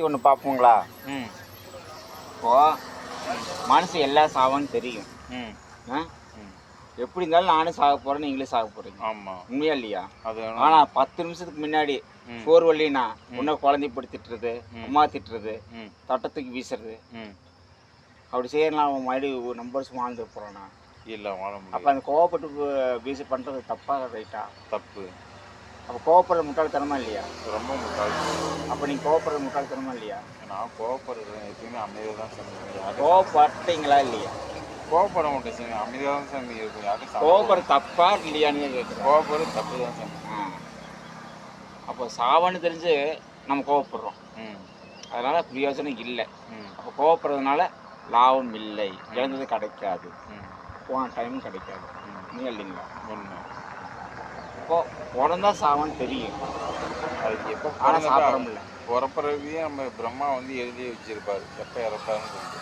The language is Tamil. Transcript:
பற்றி ஒன்று பார்ப்போங்களா? ம் இப்போ மனசு எல்லா சாவான்னு தெரியும். ம் ஆ ம் எப்படி இருந்தாலும் நானும் சாக போகிறேன், நீங்களும் சாக போகிறீங்க. ஆமாம். உண்மையா இல்லையா? அது ஆனால் 10 நிமிஷத்துக்கு முன்னாடி ம் சோறு வரலைன்னா உன்னை குழந்தை போட்டு திட்டுறது, ம். அம்மா திட்டுறது, ம் தட்டத்துக்கு வீசுறது, ம் அப்படி செய்யலாம். அவன் மறுபடியும் ஒரு ரொம்ப வருஷம் வாழ்ந்து போகிறானா? இல்லை வாழ அப்போ முடியாது. அந்த கோவப்பட்டு வீசு பண்ணுறது தப்பாக ரைட்டா? தப்பு. அப்போ கோவப்படுறது முட்டாள்தனமா இல்லையா? ரொம்ப முட்டாள். அப்போ நீங்கள் கோவப்படுறது முட்டாள்தனமா இல்லையா? நான் கோவப்படுறேன் எப்பயுமே அமைதியாக தான் சாமி யாரும் கோவப்பட்டீங்களா இல்லையா? கோவப்பட மாட்டேன் சாமி, அமைதியாக தான் சாமி இருக்கும். யாரும் கோவப்படுறது தப்பா இல்லையான்னு கேட்குறேன். கோவப்படுறது தப்பு தான் சாமி. அப்போ சாவான்னு தெரிஞ்சு நம்ம கோவப்படுறோம். ம் அதனால் பிரயோஜனம் இல்லை. ம் அப்போ கோவப்படுறதுனால லாபம் இல்லை, இழந்தது கிடைக்காது, ம் போன டைமும் கிடைக்காது. ம் நீ இல்லைங்களா? ஒன்று இப்போது பிறந்தா சாவான்னு தெரியும், அது எப்போ ஆனால் சாப்பிட முடியல. பிறப்புறதையே நம்ம பிரம்மா வந்து எழுதி வச்சிருப்பாரு எப்போ இறப்பாருன்னு சொல்லிட்டு.